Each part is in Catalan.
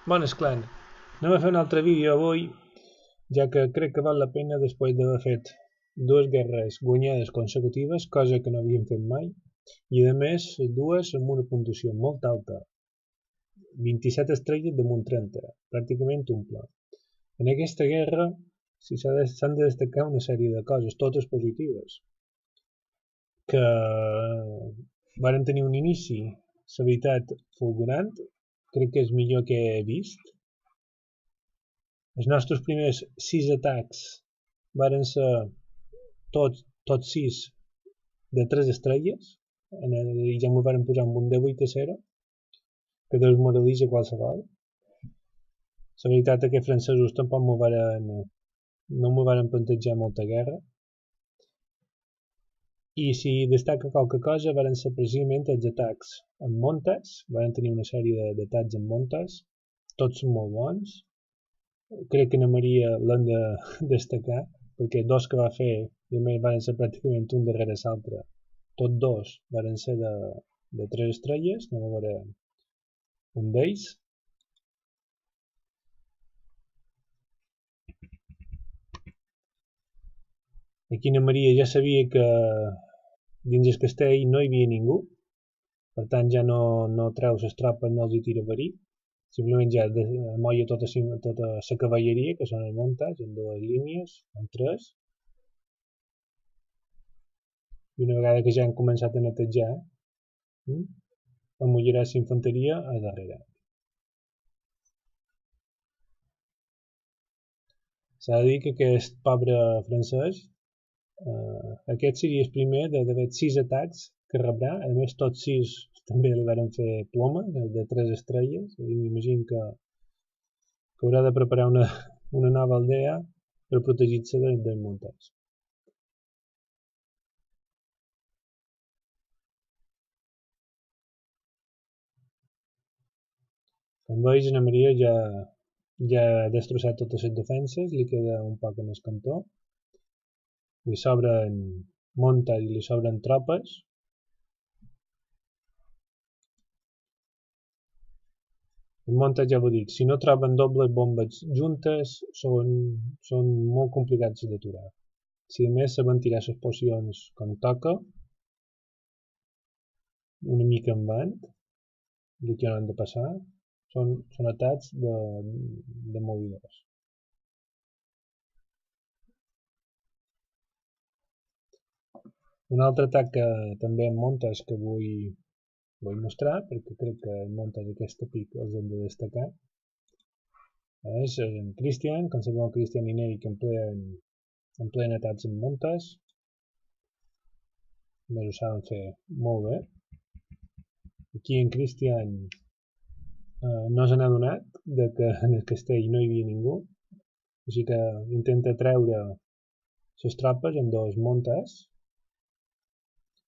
Bones, clan. Anem a fer un altre vídeo avui, ja que crec que val la pena després d'haver fet dues guerres guanyades consecutives, cosa que no havíem fet mai, i a més dues amb una puntuació molt alta, 27 estrelles damunt 30, pràcticament un pla. En aquesta guerra s'han de destacar una sèrie de coses, totes positives, que varen tenir un inici, la veritat, fulgurant, crec que és millor que he vist. Els nostres primers 6 atacs varen ser tots 6 de 3 estrelles, i ja m'ho varen posar amb un de 8 a 0, que desmoralitza qualsevol. La veritat és que els francesos tampoc no m'ho varen plantejar molta guerra, i si destaca qualque cosa varen ser precisament els atacs amb montes, varen tenir una sèrie d'atacs amb montes, tots són molt bons. Crec que na Maria l'han de destacar, perquè dos que va fer, i a més van ser pràcticament un darrere l'altre, tots dos van ser de 3 estrelles, anem a veure un d'ells. Aquí na Maria ja sabia que dins el castell no hi havia ningú, per tant ja no treu les tropes, no els hi tira verí, simplement ja amolla tota la cavalleria, que són els montats, en dues línies, en tres, i una vegada que ja han començat a netejar, amollarà la infanteria a darrere. S'ha de dir que aquest pobre francès, aquest seria el primer d'haver 6 atacs que rebrà, a més tots 6 també li van fer ploma, de 3 estrelles, i m'imagino que haurà de preparar una nova aldea per protegir-se dels muntats. Com veus, Ana Maria ja ha destrossat totes les defenses, li queda un poc en el cantó, li sobren montes i li sobren tropes. Els montes, ja ho dic, si no troben dobles bombes juntes són molt complicats d'aturar. Si a més saben tirar les pocions com toca, una mica en vent, i que no han de passar, són atacs de movidors. Un altre atac que també en montes que vull mostrar, perquè crec que en montes aquest pic els hem de destacar, és en Christian, com sabeu, Christian i Neri que empleen atacs en montes, més ho saben fer molt bé. Aquí en Christian no se n'ha adonat que en el castell no hi havia ningú, així que intenta treure les tropes en dos montes,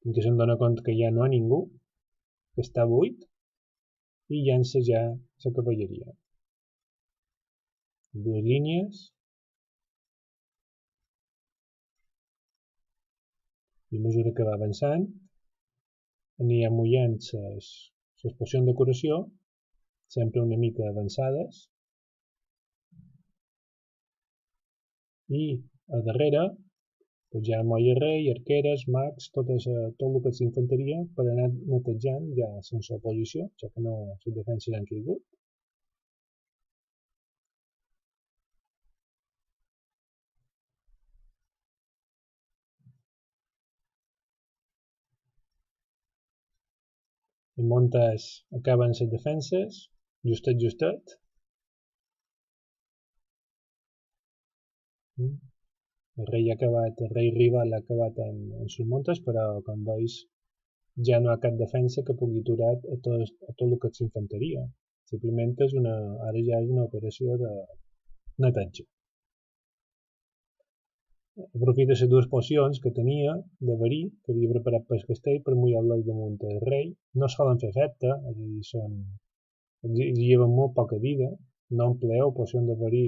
fins que se'n dona compte que ja no hi ha ningú, que està buit, i llança ja la cavalleria. Dues línies, i a mesura que va avançant anirà mullant les pocions de curació, sempre una mica avançades, i a darrere doncs ja molla rei, arqueres, mags, tot el que és infanteria per anar netejant ja sense oposició, ja que no les defenses han caigut. Els montes acaben les defenses, justet. El rei rival ha acabat en les montes, però com veus ja no hi ha cap defensa que pugui aturar a tot el que és infanteria. Simplement ara ja és una operació de neteja. Aprofita les dues pocions que tenia de verí, que havia preparat per al castell, per mullar-les damunt del rei. No solen fer efecte, és a dir, lleven molt poca vida. No empleeu pocions de verí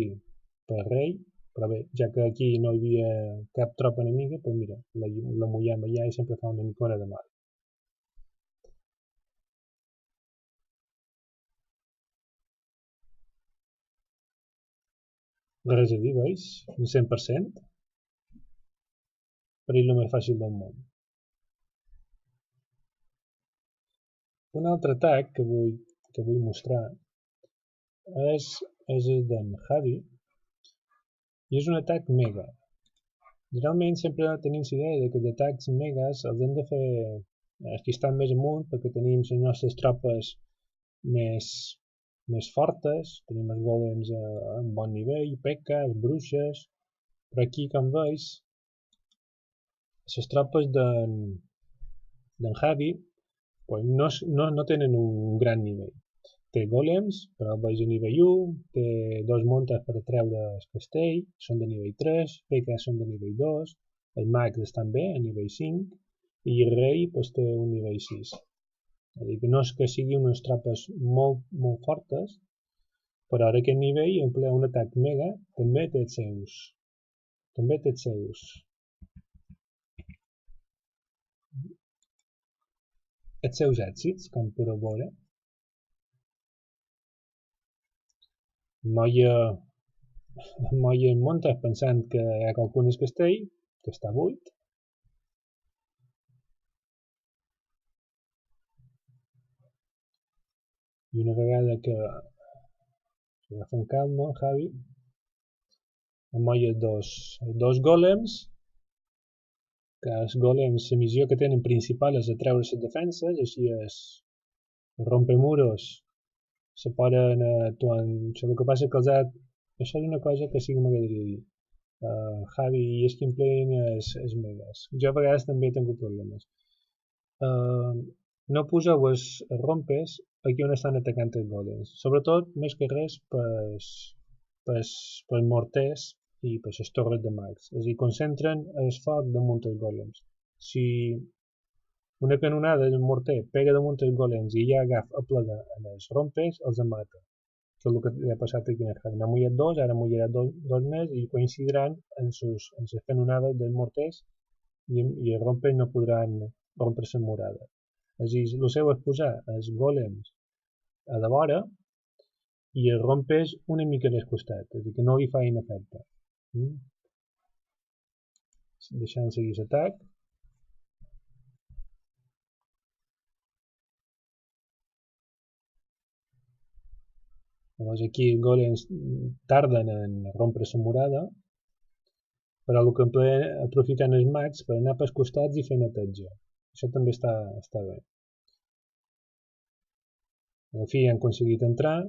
per al rei, però bé, ja que aquí no hi havia cap tropa enemiga, doncs mira, la mullem allà i sempre fa una mica de mal. Res a dir, veus? Un 100%. Per ell el més fàcil del món. Un altre atac que vull mostrar és el d'en Javi i és un atac mega. Generalment sempre tenim la idea de que els atacs megas els hem de fer els que estan més amunt perquè tenim les nostres tropes més fortes, tenim els golems en bon nivell, peques, bruixes, però aquí, com veus, les tropes d'en Javi pues no tenen un gran nivell. Té golems, però el veus a nivell 1, té dos montes per treure el castell, són de nivell 3, peques són de nivell 2, els mags estan bé, a nivell 5, i el rei pues, té un nivell 6. És a dir, que no és que siguin unes tropes molt fortes, però ara aquest nivell, en ple un atac mega, també té els seus èxits, com podeu veure. Moia en montes pensant que hi ha qualcun al castell, que està buit. I una vegada que s'agafa amb calma, Javi, amolla dos golems, que els golems, la missió que tenen principal és atreure les defenses, així es rompemuros se poden actuar. El que passa que això és una cosa que sí que m'agradaria dir. Javi i els que empleen els megas. Jo a vegades també tinc problemes. No poseu els rompes aquí on estan atacant els golems. Sobretot, més que res, pels morters i per les torres de mags. És a dir, concentren el foc damunt els golems. Si una canonada del morter pega damunt els golems i ja agafa a plegar en els rompes, els mata. Això és el que li ha passat aquí en Javi. N'ha mullat dos, ara mullarà dos més i coincidiran en les canonades dels morters i els rompes no podran rompre la murada. És a dir, el seu és posar els golems a la vora i els rompes una mica al costat, és a dir, que no li facin efecte. Deixant seguir l'atac. Llavors aquí els golems tarden en rompre la murada, però el que aprofiten els mags per anar pels costats i fer neteja. Això també està bé. A la fi han aconseguit entrar i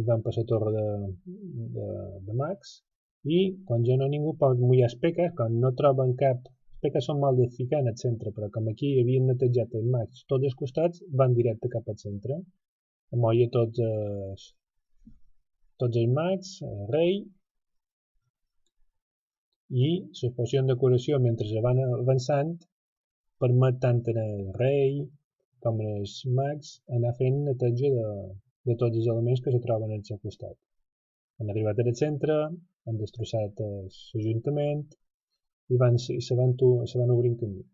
van per la torre de mags i quan ja no ningú pot mullar els peques, quan no troben cap. Els peques són mal de ficar en el centre, però com aquí havien netejat els mags tots els costats, van directe cap al centre. Amolla tots els mags, el rei, i les pocions de curació mentre van avançant permet tant al rei com als mags anar fent neteja de tots els elements que se troben al seu costat. Han arribat al centre, han destrossat l'Ajuntament i se van obrint camí.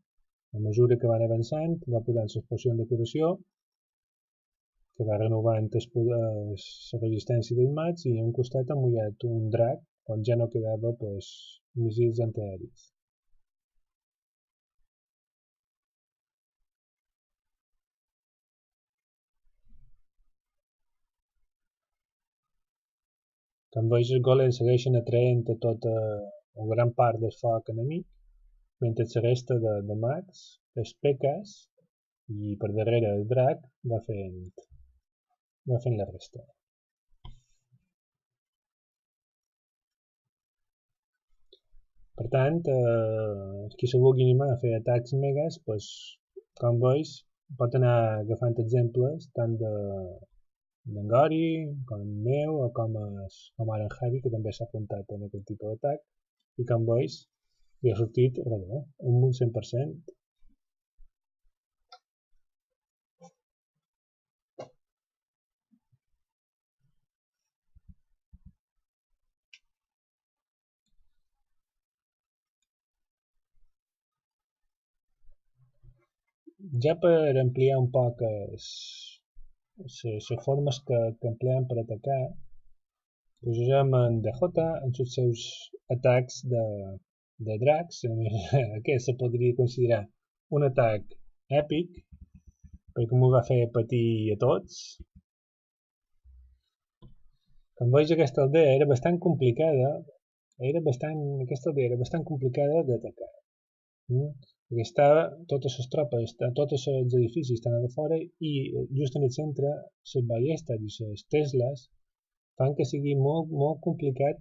A mesura que van avançant, va posant les pocions de curació que va renovant la resistència dels mags i a un costat ha mullat un drac quan ja no quedava míssils antiaeris. Com veus, els golems segueixen atraent a tota o gran part del foc enemic, mentre la resta de mags, els peques i per darrere el drac va fent la resta. Per tant, qui se vulgui animar a fer atacs megas, com veus, pot anar agafant exemples tant d'en Gori, com meu, o com ara en Javi, que també s'ha apuntat en aquest tipus d'atac, i com veus, li ha sortit redó, amb un 100%. Ja per ampliar un poc les formes que empleem per atacar, Posarem en DJ en els seus atacs de dracs. Aquest se podria considerar un atac èpic, perquè m'ho va fer patir a tots. Com veig, aquesta aldea era bastant complicada. Aquesta aldea era bastant complicada d'atacar. Perquè estava totes les tropes, tots els edificis estan a fora i just en el centre les ballestes i les Tesles fan que sigui molt, molt complicat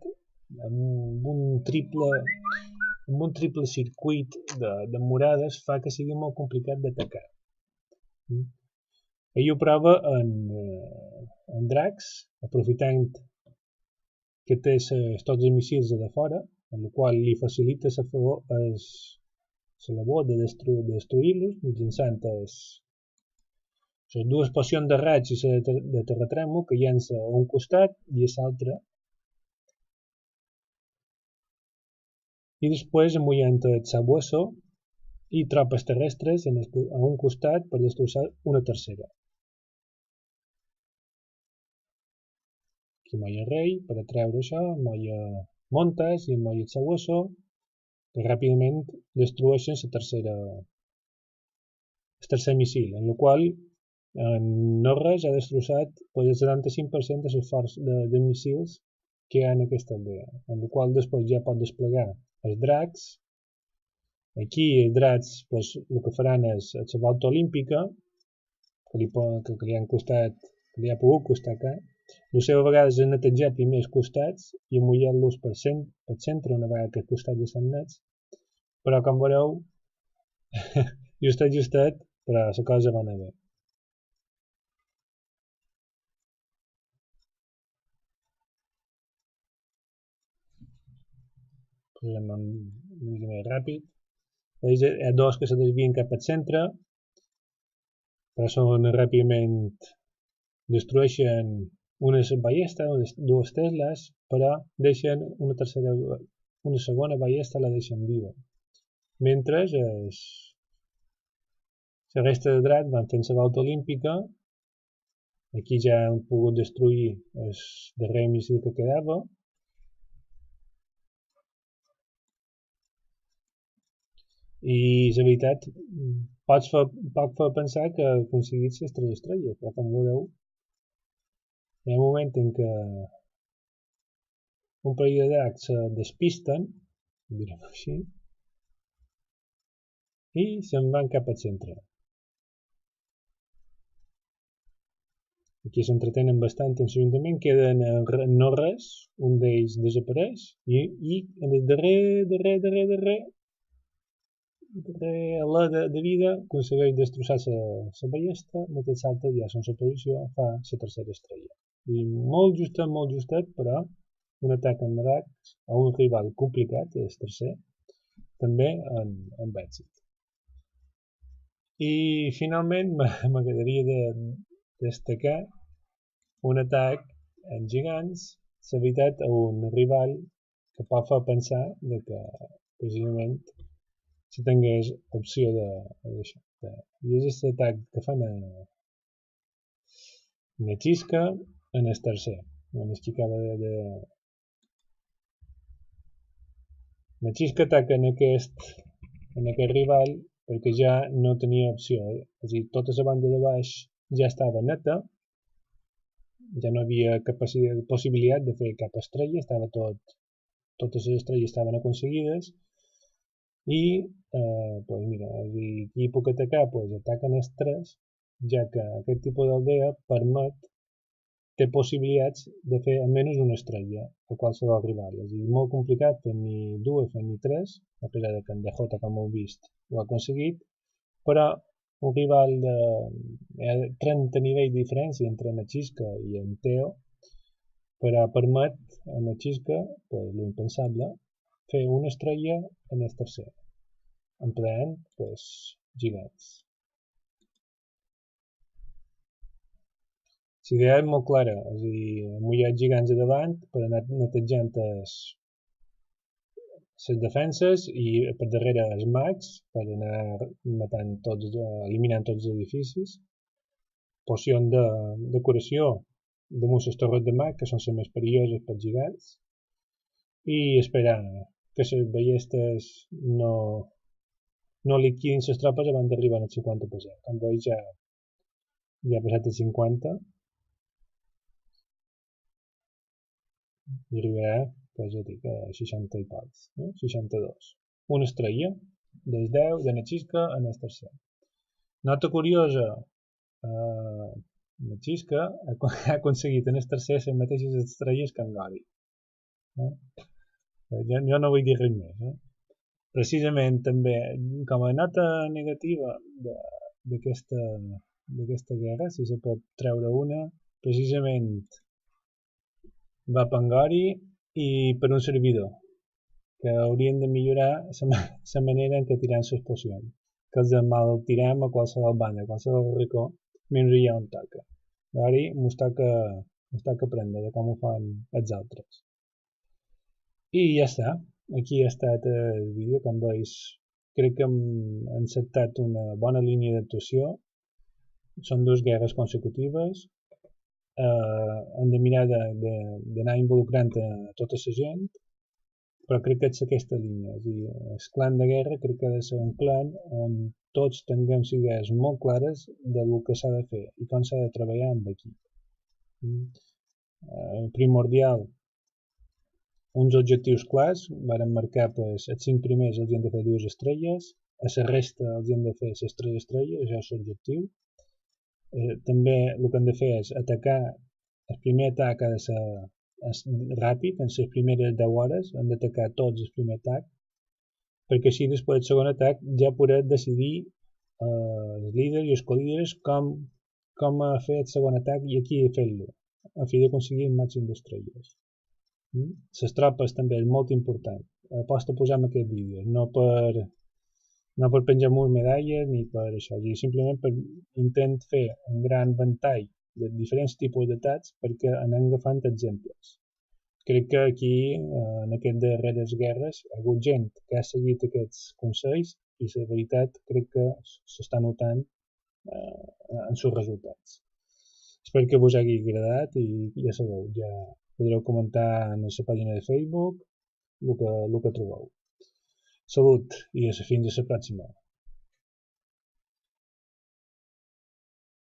amb un triple circuit de murades fa que sigui molt complicat d'atacar. Ell ho prova en dracs, aprofitant que té tots els missils de fora, amb la qual li facilita la labor de destruir-los mitjançant les dues pocions de raig i la de terratrèmol que llença a un costat i a l'altre. I després amullant el sabueso i tropes terrestres a un costat per destrossar una tercera. Aquí molla rei per atreure això, molla montes i molla el sabueso que ràpidament destrueixen el tercer missil, en el qual no res ha destrossat el 75% de l'esforç de missils que hi ha en aquesta aldea, en el qual després ja pot desplegar els dracs. Aquí els dracs el que faran és la volta olímpica que li han costat, que li ha pogut costar car. La seva vegada és netejar primer els costats i amullar-los per centre una vegada que els costats ja estan nets, però com veureu justet, però la cosa va anar bé. Posem una mica més ràpid. Veus, hi ha dos que se desvien cap al centre, però són ràpidament destrueixen unes ballestes, dues Tesles, però deixen una segona ballesta la deixen viva. Mentre la resta de dracs van fent la volta olímpica. Aquí ja han pogut destruir el darrer missil que quedava. I la veritat pot fer pensar que ha aconseguit les 3 estrelles, però com veureu hi ha un moment en què un parell de dracs se despisten, direm així, i se'n van cap al centre. Aquí s'entretenen bastant en l'Ajuntament, queden no res, un d'ells desapareix i en el darrer alè de vida aconsegueix destrossar la ballesta, mentre l'altre ja sense posició fa la tercera estrella. I molt justet, però un atac amb dracs a un rival complicat, el tercer, també amb èxit. I finalment m'agradaria destacar un atac en gegants, la veritat, a un rival que pot fer pensar que precisament si tingués opció d'això. I és aquest atac que fan a Nechisca en el tercer. Nechisca ataca en aquest rival perquè ja no tenia opció. És a dir, tota la banda de baix ja estava neta, ja no havia possibilitat de fer cap estrella, totes les estrelles estaven aconseguides i mira, qui puc atacar? Ataquen els 3, ja que aquest tipus d'aldea té possibilitats de fer almenys una estrella a qualsevol rival. És a dir, molt complicat fer-n'hi 2, fer-n'hi 3, a pesar que en DJ, com heu vist, ho ha aconseguit, però un rival de 30 nivells de diferència entre Nechisca i en Teo, però permet a Nechisca, l'impensable, fer una estrella en el tercer, empleant gegants. La idea és molt clara, és a dir, amullar gegants a davant per anar netejant les defenses i per darrere els mags per anar eliminant tots els edificis. Pocions de decoració damunt les torres de mar, que són les més perilloses pels gegants, i esperar que les ballestes no liquidin les tropes abans d'arribar al 50%. Com veus, ja ha passat el 50% i arribarà, pues ja dic, a 60 i pocs, 62. Una estrella, des 10 de la xisca en el tercer. Nota curiosa, la xisca ha aconseguit en el tercer les mateixes estrelles que en Gori. Jo no vull dir res més. Precisament també, com a nota negativa d'aquesta guerra, si se pot treure una, precisament va per en Gori i per un servidor, que haurien de millorar la manera en què tiram les pocions, que els mal tirem a qualsevol banda, a qualsevol racó, menys hi ha on toca. Gori mos toca aprendre de com ho fan els altres. I ja està, aquí ha estat el vídeo. Com veus, crec que hem encertat una bona línia d'actuació. Són 2 guerres consecutives. Hem de mirar d'anar involucrant a tota la gent, però crec que és aquesta línia. És a dir, el clan de guerra crec que ha de ser un clan on tots tinguem idees molt clares del que s'ha de fer i com s'ha de treballar amb equip. Primordial, uns objectius clars, varen marcar els 5 primers els hem de fer 2 estrelles, a la resta els hem de fer les 3 estrelles, això és l'objectiu. També el que hem de fer és atacar, el primer atac ha de ser ràpid, en les primeres 10 hores hem d'atacar tots el primer atac, perquè així després del segon atac ja podrem decidir els líders i els colíders com fer el segon atac i aquí fer-lo, a fi d'aconseguir el màxim d'estrelles. Les tropes també és molt important. Aposta a posar en aquest vídeo, no per penjar-nos medalles ni per això, simplement per intent fer un gran ventall de diferents tipus d'atacs perquè anem agafant exemples. Crec que aquí, en aquestes darreres guerres, hi ha hagut gent que ha seguit aquests consells i la veritat crec que s'està notant en els resultats. Espero que us hagi agradat i ja sabeu, ja podreu comentar en la pàgina de Facebook el que trobeu. Salut i fins a la pròxima.